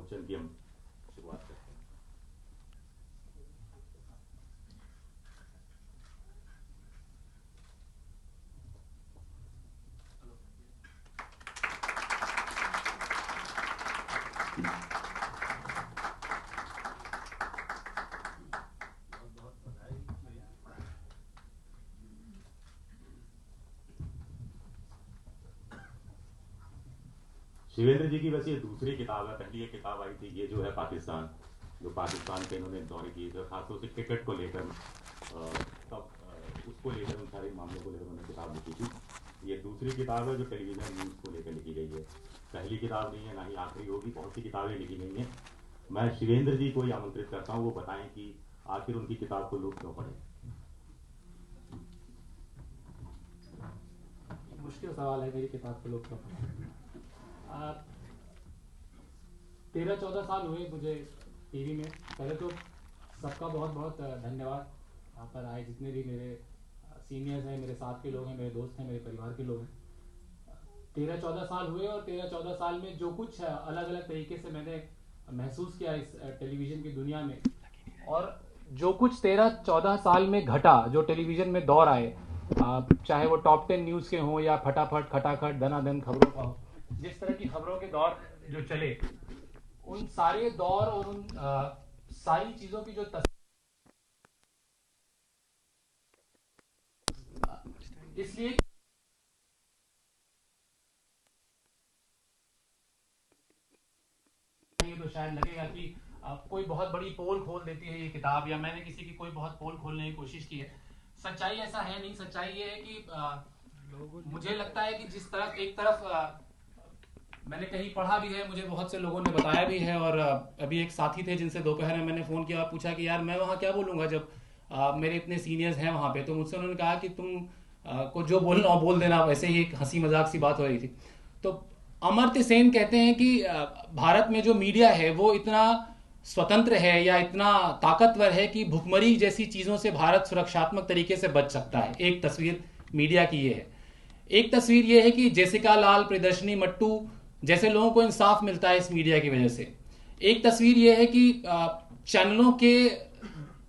प्रवचन की हम शुरुआत करते हैं। शिवेंद्र जी की वैसे ये दूसरी किताब है। पहली एक किताब आई थी, ये जो है पाकिस्तान, जो पाकिस्तान के इन्होंने दौरे किए थे, खासतौर से क्रिकेट को लेकर, तब उसको लेकर, उन सारे मामलों को लेकर उन्होंने किताब लिखी थी। ये दूसरी किताब है जो टेलीविज़न न्यूज़ को लेकर लिखी गई है। पहली किताब नहीं है, ना ही आखिरी होगी, बहुत सी किताबें लिखी गई हैं। मैं शिवेंद्र जी को ही आमंत्रित करता हूँ, वो बताएं कि आखिर उनकी किताब को लोग क्यों पढ़ें। मुश्किल सवाल है, मेरी किताब को लोग क्यों पढ़ें। 13-14 साल हुए मुझे टीवी में। पहले तो सबका बहुत बहुत धन्यवाद। यहाँ पर आए जितने भी मेरे सीनियर्स हैं, मेरे साथ के लोग हैं, मेरे दोस्त हैं, मेरे परिवार के लोग हैं। 13-14 साल हुए और 13-14 साल में जो कुछ अलग अलग तरीके से मैंने महसूस किया इस टेलीविज़न की दुनिया में, और जो कुछ 13-14 साल में घटा, जो टेलीविज़न में दौर आए, चाहे वो टॉप 10 न्यूज़ के हों या फटाफट खटाखट दनादन खबरों का हो, जिस तरह की खबरों के दौर जो चले, उन सारे दौर और उन सारी चीज़ों की जो इसलिए तो शायद लगेगा कि कोई बहुत बड़ी पोल खोल देती है ये किताब, या मैंने किसी की कोई बहुत पोल खोलने की कोशिश की है। सच्चाई ऐसा है नहीं। सच्चाई ये है कि मुझे लगता है कि जिस तरफ एक तरफ मैंने कहीं पढ़ा भी है, मुझे बहुत से लोगों ने बताया भी है, और अभी एक साथी थे जिनसे दोपहर में मैंने फ़ोन किया और पूछा कि यार मैं वहाँ क्या बोलूँगा जब मेरे इतने सीनियर्स हैं वहाँ पे। तो मुझसे उन्होंने कहा कि तुम को जो बोलना हो बोल देना। वैसे ही एक हंसी मजाक सी बात हो रही थी। तो अमर्त्य सेन कहते हैं कि भारत में जो मीडिया है वो इतना स्वतंत्र है या इतना ताकतवर है कि भुखमरी जैसी चीज़ों से भारत सुरक्षात्मक तरीके से बच सकता है। एक तस्वीर मीडिया की ये है। एक तस्वीर ये है कि जेसिका लाल, प्रियदर्शनी, मट्टू जैसे लोगों को इंसाफ मिलता है इस मीडिया की वजह से। एक तस्वीर ये है कि चैनलों के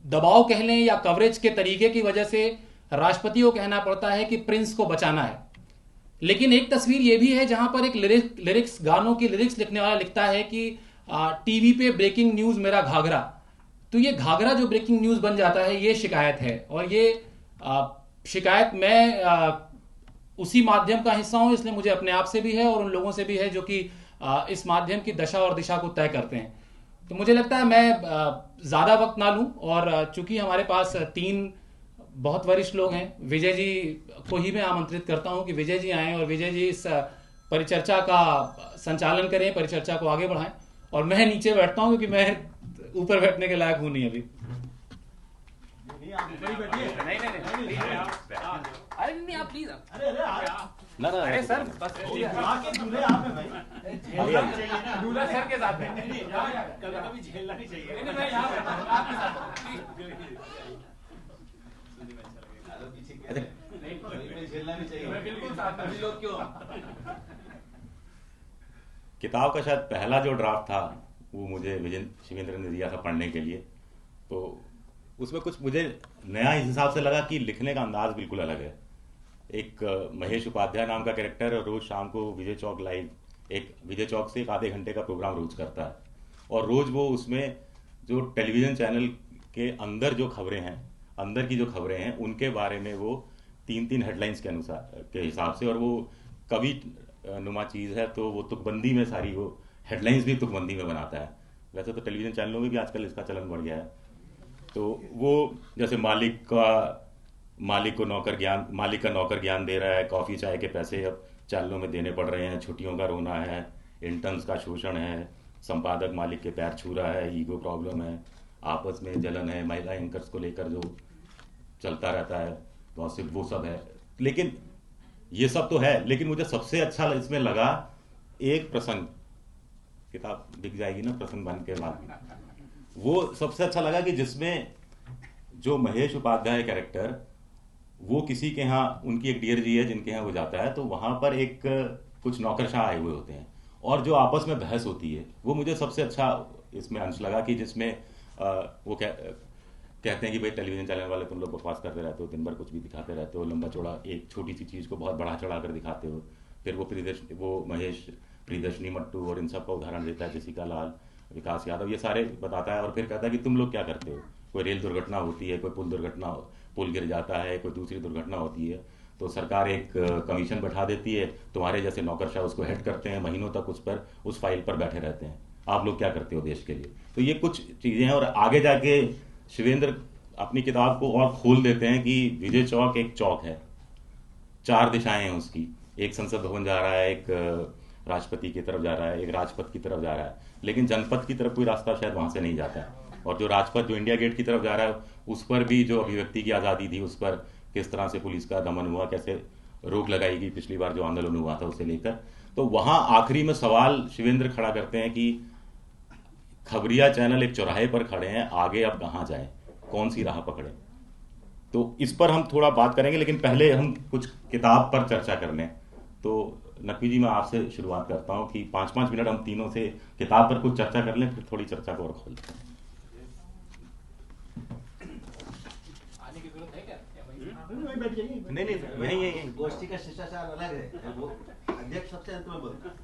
दबाव कह लें या कवरेज के तरीके की वजह से राष्ट्रपति को कहना पड़ता है कि प्रिंस को बचाना है। लेकिन एक तस्वीर ये भी है जहां पर एक लिरिक्स गानों की लिरिक्स लिखने वाला लिखता है कि टीवी पे ब्रेकिंग न्यूज मेरा घाघरा। तो ये घाघरा जो ब्रेकिंग न्यूज बन जाता है, ये शिकायत है। और ये शिकायत मैं उसी माध्यम का हिस्सा हूं, इसलिए मुझे अपने आप से भी है और उन लोगों से भी है जो कि इस माध्यम की दशा और दिशा को तय करते हैं। तो मुझे लगता है मैं ज़्यादा वक्त ना लूं, और चूंकि हमारे पास 3 बहुत वरिष्ठ लोग हैं, विजय जी को ही मैं आमंत्रित करता हूं कि विजय जी आएँ और विजय जी इस परिचर्चा का संचालन करें, परिचर्चा को आगे बढ़ाएं। और मैं नीचे बैठता हूं क्योंकि मैं ऊपर बैठने के लायक हूं नहीं अभी। अरे नहीं, आप प्लीज। अरे सर बस दूल्हा सर के साथ कभी झेलना नहीं चाहिए। किताब का शायद पहला जो ड्राफ्ट था वो मुझे शिवेंद्र ने दिया था पढ़ने के लिए। तो उसमें कुछ मुझे नया इस हिसाब से लगा कि लिखने का अंदाज बिल्कुल अलग है। एक महेश उपाध्याय नाम का कैरेक्टर रोज शाम को विजय चौक लाइव, एक विजय चौक से एक आधे घंटे का प्रोग्राम रोज करता है, और रोज वो उसमें जो टेलीविजन चैनल के अंदर जो खबरें हैं, अंदर की जो खबरें हैं, उनके बारे में वो 3-3 हेडलाइंस के अनुसार के हिसाब से, और वो कवि नुमा चीज़ है तो वो तुकबंदी में सारी वो हेडलाइंस भी तुकबंदी में बनाता है। वैसे तो टेलीविजन चैनलों में भी आजकल इसका चलन बढ़ गया है। तो वो जैसे मालिक का नौकर ज्ञान दे रहा है, कॉफ़ी चाय के पैसे अब चैनलों में देने पड़ रहे हैं, छुट्टियों का रोना है, इंटर्न्स का शोषण है, संपादक मालिक के पैर छू रहा है, ईगो प्रॉब्लम है, आपस में जलन है, महिला एंकर्स को लेकर जो चलता रहता है गॉसिप, वो सब है। लेकिन ये सब तो है, लेकिन मुझे सबसे अच्छा इसमें लगा एक प्रसंग, किताब बिक जाएगी ना प्रसंग बन के बाद, वो सबसे अच्छा लगा कि जिसमें जो महेश उपाध्याय कैरेक्टर, वो किसी के यहाँ, उनकी एक डियर जी है जिनके यहाँ वो जाता है, तो वहाँ पर एक कुछ नौकरशाह आए हुए होते हैं, और जो आपस में बहस होती है वो मुझे सबसे अच्छा इसमें अंश लगा कि जिसमें वो कहते हैं कि भाई टेलीविजन चैनल वाले तुम लोग बकवास करते रहते हो, दिन भर कुछ भी दिखाते रहते हो, लंबा चौड़ा एक छोटी सी चीज़ को बहुत बढ़ा चढ़ा कर दिखाते हो। फिर वो महेश प्रियदर्शनी मट्टू और इन सब का उदाहरण देता है, जसिका लाल, विकास यादव, ये सारे बताता है और फिर कहता है कि तुम लोग क्या करते हो, कोई रेल दुर्घटना होती है, कोई पुल गिर जाता है, कोई दूसरी दुर्घटना होती है तो सरकार एक कमीशन बैठा देती है, तुम्हारे जैसे नौकरशाह उसको हेड करते हैं, महीनों तक उस फाइल पर बैठे रहते हैं, आप लोग क्या करते हो देश के लिए। तो ये कुछ चीज़ें हैं और आगे जाके शिवेंद्र अपनी किताब को और खोल देते हैं कि विजय चौक एक चौक है, 4 दिशाएं हैं उसकी, एक संसद भवन जा रहा है, एक राष्ट्रपति की तरफ जा रहा है, एक राजपथ की तरफ जा रहा है, लेकिन जनपथ की तरफ कोई रास्ता शायद वहां से नहीं जाता है। और जो राजपथ जो इंडिया गेट की तरफ जा रहा है उस पर भी जो अभिव्यक्ति की आज़ादी थी, उस पर किस तरह से पुलिस का दमन हुआ, कैसे रोक लगाई गई पिछली बार जो आंदोलन हुआ था उसे लेकर। तो वहां आखिरी में सवाल शिवेंद्र खड़ा करते हैं कि खबरिया चैनल एक चौराहे पर खड़े हैं, आगे अब कहाँ जाए, कौन सी राह पकड़े। तो इस पर हम थोड़ा बात करेंगे, लेकिन पहले हम कुछ किताब पर चर्चा कर लें। तो नकवी जी मैं आपसे शुरुआत करता हूं कि 5-5 मिनट हम तीनों से किताब पर कुछ चर्चा कर लें, फिर थोड़ी चर्चा को और खोलते हैं। नहीं, गोष्ठी का शिष्टाचार अलग है, वो अध्यक्ष सबसे अंत में बोलता है।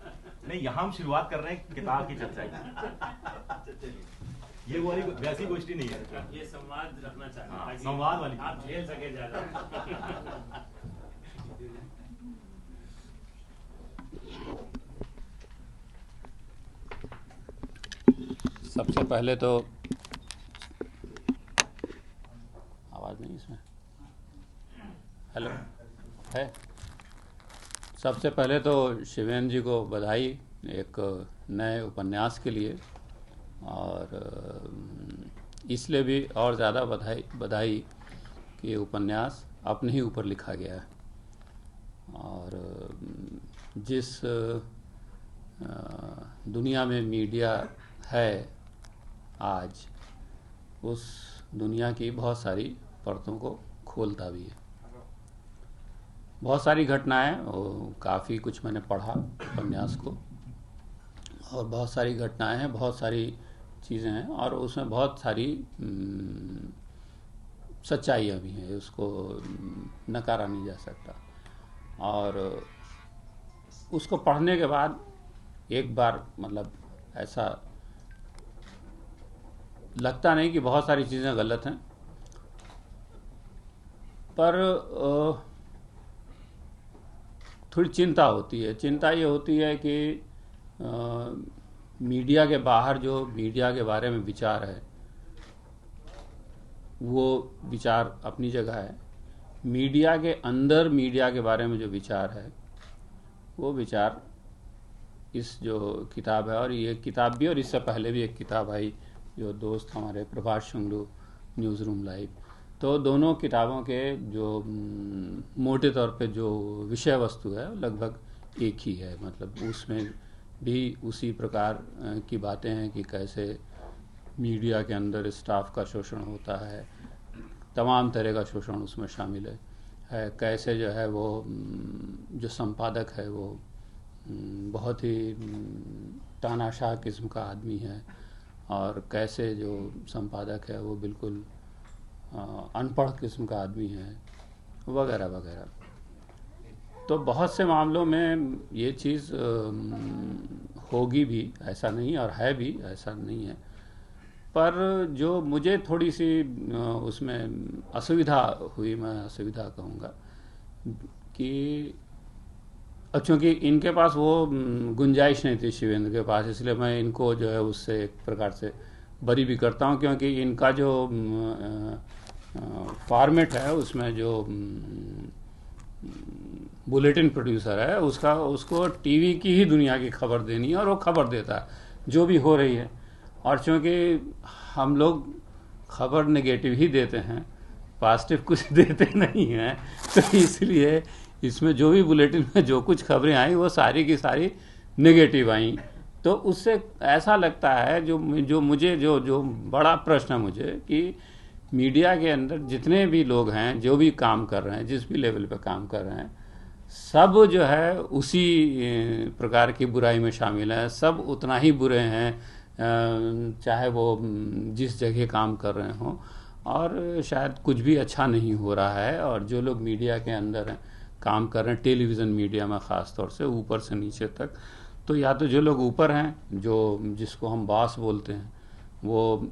नहीं, यहाँ हम शुरुआत कर रहे हैं किताब की चर्चा की। ये वाली वैसी गोष्ठी नहीं है, ये संवाद रखना चाहिए। हाँ, संवाद वाली आप झेल सके ज्यादा। सबसे पहले तो आवाज़ नहीं इसमें, हेलो है। सबसे पहले तो शिवेंद्र जी को बधाई एक नए उपन्यास के लिए, और इसलिए भी और ज़्यादा बधाई कि ये उपन्यास अपने ही ऊपर लिखा गया है। और जिस दुनिया में मीडिया है आज, उस दुनिया की बहुत सारी परतों को खोलता भी है। बहुत सारी घटनाएं, काफ़ी कुछ मैंने पढ़ा उपन्यास को, और बहुत सारी घटनाएं हैं, बहुत सारी चीज़ें हैं, और उसमें बहुत सारी सच्चाइयाँ भी हैं, उसको नकारा नहीं जा सकता। और उसको पढ़ने के बाद एक बार मतलब ऐसा लगता नहीं कि बहुत सारी चीज़ें गलत हैं, पर थोड़ी चिंता होती है। चिंता ये होती है कि मीडिया के बाहर जो मीडिया के बारे में विचार है, वो विचार अपनी जगह है। मीडिया के अंदर मीडिया के बारे में जो विचार है, वो विचार इस जो किताब है, और ये किताब भी, और इससे पहले भी एक किताब आई जो दोस्त हमारे Prabhash Shunglu, news room live, तो दोनों किताबों के जो मोटे तौर पे जो विषय वस्तु है लगभग एक ही है। मतलब उसमें भी उसी प्रकार की बातें हैं कि कैसे मीडिया के अंदर स्टाफ का शोषण होता है, तमाम तरह का शोषण उसमें शामिल है। कैसे जो है वो जो संपादक है वो बहुत ही तानाशाह किस्म का आदमी है, और कैसे जो संपादक है वो बिल्कुल अनपढ़ किस्म का आदमी है, वगैरह वगैरह। तो बहुत से मामलों में ये चीज़ होगी भी, ऐसा नहीं, और है भी, ऐसा नहीं है। पर जो मुझे थोड़ी सी उसमें असुविधा हुई, मैं असुविधा कहूँगा, कि चूँकि इनके पास वो गुंजाइश नहीं थी शिवेंद्र के पास, इसलिए मैं इनको जो है उससे एक प्रकार से बरी भी करता हूँ, क्योंकि इनका जो फॉर्मेट है उसमें जो बुलेटिन प्रोड्यूसर है उसको टीवी की ही दुनिया की खबर देनी है, और वो खबर देता है जो भी हो रही है। और चूँकि हम लोग खबर नेगेटिव ही देते हैं, पॉजिटिव कुछ देते नहीं हैं, तो इसलिए इसमें जो भी बुलेटिन में जो कुछ खबरें आई वो सारी की सारी नेगेटिव आई। तो उससे ऐसा लगता है जो मुझे जो बड़ा प्रश्न है मुझे, कि मीडिया के अंदर जितने भी लोग हैं, जो भी काम कर रहे हैं, जिस भी लेवल पे काम कर रहे हैं, सब जो है उसी प्रकार की बुराई में शामिल हैं, सब उतना ही बुरे हैं, चाहे वो जिस जगह काम कर रहे हों, और शायद कुछ भी अच्छा नहीं हो रहा है। और जो लोग मीडिया के अंदर हैं, काम कर रहे हैं, टेलीविज़न मीडिया में ख़ास तौर से ऊपर से नीचे तक, तो या तो जो लोग ऊपर हैं, जो जिसको हम बॉस बोलते हैं, वो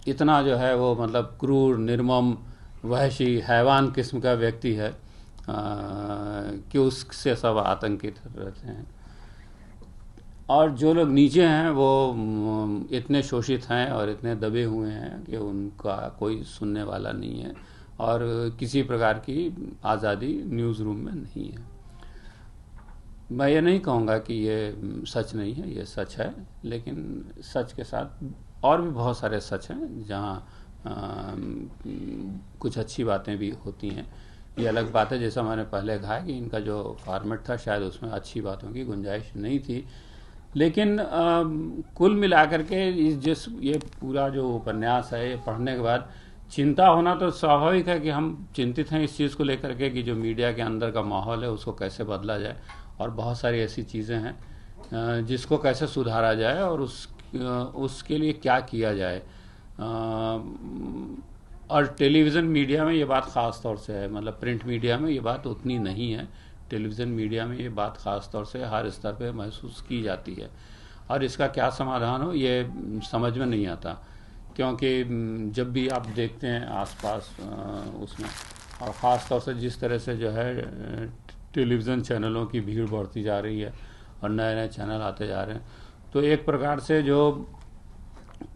इतना जो है वो मतलब क्रूर, निर्मम, वहशी, हैवान किस्म का व्यक्ति है कि उससे सब आतंकित रहते हैं। और जो लोग नीचे हैं वो इतने शोषित हैं और इतने दबे हुए हैं कि उनका कोई सुनने वाला नहीं है, और किसी प्रकार की आज़ादी न्यूज़ रूम में नहीं है। मैं ये नहीं कहूँगा कि ये सच नहीं है, ये सच है, लेकिन सच के साथ और भी बहुत सारे सच हैं जहाँ कुछ अच्छी बातें भी होती हैं। ये अलग बात है, जैसा मैंने पहले कहा कि इनका जो फॉर्मेट था शायद उसमें अच्छी बातों की गुंजाइश नहीं थी, लेकिन कुल मिलाकर के ये पूरा जो उपन्यास है, ये पढ़ने के बाद चिंता होना तो स्वाभाविक है कि हम चिंतित हैं इस चीज़ को लेकर के कि जो मीडिया के अंदर का माहौल है उसको कैसे बदला जाए, और बहुत सारी ऐसी चीज़ें हैं जिसको कैसे सुधारा जाए और उसके लिए क्या किया जाए। और टेलीविज़न मीडिया में ये बात ख़ास तौर से है, मतलब प्रिंट मीडिया में ये बात उतनी नहीं है, टेलीविज़न मीडिया में ये बात ख़ास तौर से हर स्तर पे महसूस की जाती है। और इसका क्या समाधान हो ये समझ में नहीं आता, क्योंकि जब भी आप देखते हैं आसपास उसमें, और ख़ास तौर से जिस तरह से जो है टेलीविज़न चैनलों की भीड़ बढ़ती जा रही है और नए नए चैनल आते जा रहे हैं, तो एक प्रकार से जो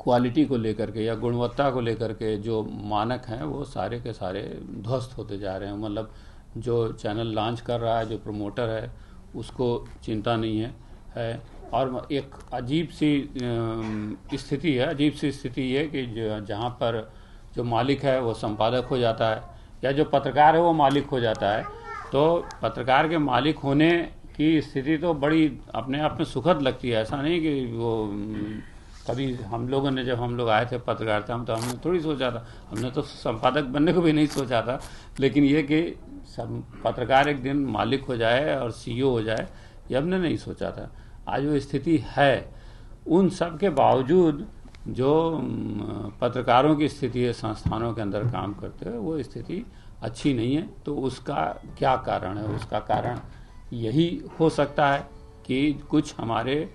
क्वालिटी को लेकर के या गुणवत्ता को लेकर के जो मानक हैं वो सारे के सारे ध्वस्त होते जा रहे हैं। मतलब जो चैनल लॉन्च कर रहा है, जो प्रमोटर है, उसको चिंता नहीं है। और एक अजीब सी स्थिति है, अजीब सी स्थिति ये कि जहाँ पर जो मालिक है वो संपादक हो जाता है, या जो पत्रकार है वो मालिक हो जाता है। तो पत्रकार के मालिक होने की स्थिति तो बड़ी अपने आप में सुखद लगती है। ऐसा नहीं कि वो कभी हम लोगों ने, जब हम लोग आए थे पत्रकारिता में, तो हमने थोड़ी सोचा था, हमने तो संपादक बनने को भी नहीं सोचा था, लेकिन ये कि सब पत्रकार एक दिन मालिक हो जाए और सीईओ हो जाए, ये हमने नहीं सोचा था। आज वो स्थिति है। उन सब के बावजूद जो पत्रकारों की स्थिति है संस्थानों के अंदर काम करते हुए, वो स्थिति अच्छी नहीं है। तो उसका क्या कारण है? उसका कारण यही हो सकता है कि कुछ हमारे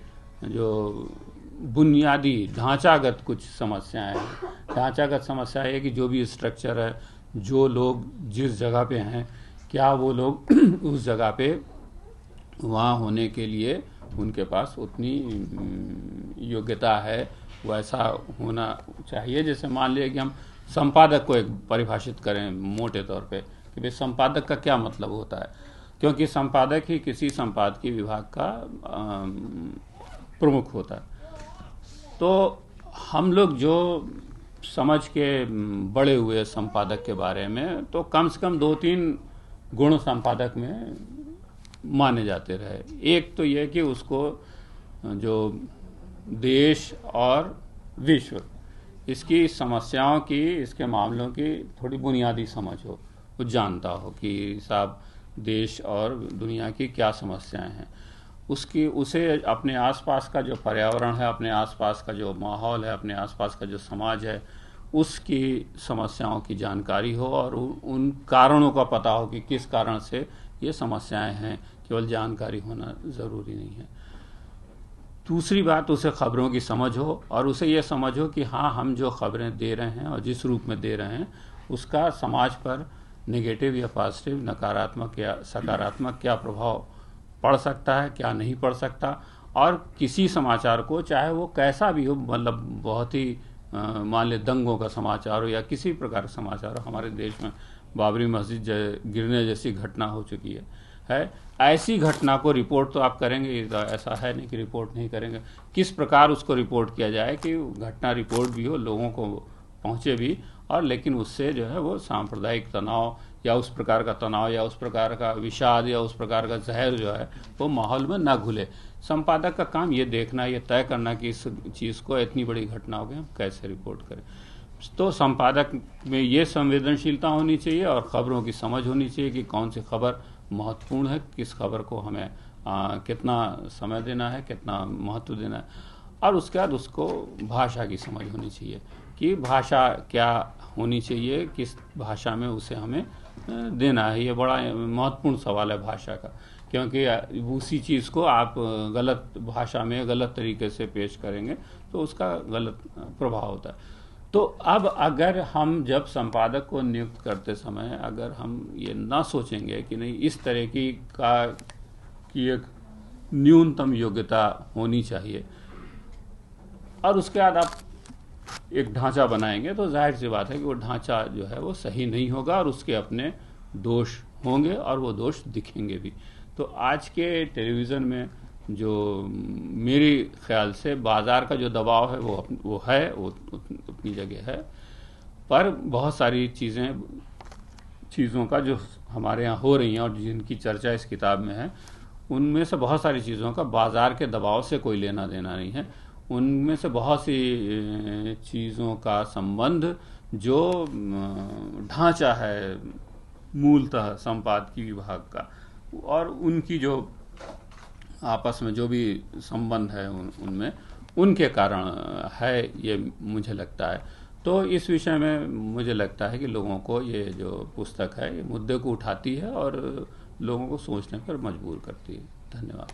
जो बुनियादी ढांचागत कुछ समस्याएं हैं। ढांचागत समस्या है कि जो भी स्ट्रक्चर है, जो लोग जिस जगह पे हैं, क्या वो लोग उस जगह पे वहाँ होने के लिए उनके पास उतनी योग्यता है, वैसा होना चाहिए। जैसे मान लिया कि हम संपादक को एक परिभाषित करें मोटे तौर पे कि भाई संपादक का क्या मतलब होता है, क्योंकि संपादक ही किसी संपादकीय विभाग का प्रमुख होता है। तो हम लोग जो समझ के बड़े हुए संपादक के बारे में, तो कम से कम 2-3 गुण संपादक में माने जाते रहे। एक तो यह कि उसको जो देश और विश्व, इसकी समस्याओं की, इसके मामलों की थोड़ी बुनियादी समझ हो, वो जानता हो कि साहब देश और दुनिया की क्या समस्याएं हैं। उसे अपने आसपास का जो पर्यावरण है, अपने आसपास का जो माहौल है, अपने आसपास का जो समाज है, उसकी समस्याओं की जानकारी हो और उन कारणों का पता हो कि किस कारण से ये समस्याएं हैं। केवल जानकारी होना ज़रूरी नहीं है। दूसरी बात, उसे खबरों की समझ हो और उसे ये समझ हो कि हाँ, हम जो खबरें दे रहे हैं और जिस रूप में दे रहे हैं, उसका समाज पर नेगेटिव या पॉजिटिव, नकारात्मक या सकारात्मक क्या प्रभाव पड़ सकता है, क्या नहीं पड़ सकता। और किसी समाचार को, चाहे वो कैसा भी हो, मतलब बहुत ही मान ले दंगों का समाचार हो या किसी प्रकार का समाचार हो। हमारे देश में बाबरी मस्जिद गिरने जैसी घटना हो चुकी है। ऐसी घटना को रिपोर्ट तो आप करेंगे, ऐसा है नहीं कि रिपोर्ट नहीं करेंगे। किस प्रकार उसको रिपोर्ट किया जाए कि घटना रिपोर्ट भी हो, लोगों को पहुँचे भी, और लेकिन उससे जो है वो सांप्रदायिक तनाव या उस प्रकार का तनाव या उस प्रकार का विषाद या उस प्रकार का जहर जो है वो माहौल में ना घुले। संपादक का काम ये देखना, ये तय करना कि इस चीज़ को, इतनी बड़ी घटना हो गई, हम कैसे रिपोर्ट करें। तो संपादक में ये संवेदनशीलता होनी चाहिए और ख़बरों की समझ होनी चाहिए कि कौन सी खबर महत्वपूर्ण है, किस खबर को हमें कितना समय देना है, कितना महत्व देना है, और उसके बाद उसको भाषा की समझ होनी चाहिए कि भाषा क्या होनी चाहिए, किस भाषा में उसे हमें देना है। ये बड़ा महत्वपूर्ण सवाल है भाषा का, क्योंकि उसी चीज़ को आप गलत भाषा में गलत तरीके से पेश करेंगे तो उसका गलत प्रभाव होता है। तो अब अगर हम जब संपादक को नियुक्त करते समय अगर हम ये ना सोचेंगे कि नहीं इस तरह की एक न्यूनतम योग्यता होनी चाहिए, और उसके बाद आप एक ढांचा बनाएंगे, तो जाहिर सी बात है कि वो ढांचा जो है वो सही नहीं होगा और उसके अपने दोष होंगे और वो दोष दिखेंगे भी। तो आज के टेलीविज़न में जो मेरे ख्याल से बाज़ार का जो दबाव है वो अपनी जगह है, पर बहुत सारी चीज़ों का जो हमारे यहाँ हो रही हैं और जिनकी चर्चा इस किताब में है, उनमें से बहुत सारी चीज़ों का बाज़ार के दबाव से कोई लेना देना नहीं है। उनमें से बहुत सी चीज़ों का संबंध जो ढांचा है मूलतः संपादकीय विभाग का और उनकी जो आपस में जो भी संबंध है उनमें उनके कारण है, ये मुझे लगता है। तो इस विषय में मुझे लगता है कि लोगों को ये जो पुस्तक है ये मुद्दे को उठाती है और लोगों को सोचने पर मजबूर करती है। धन्यवाद।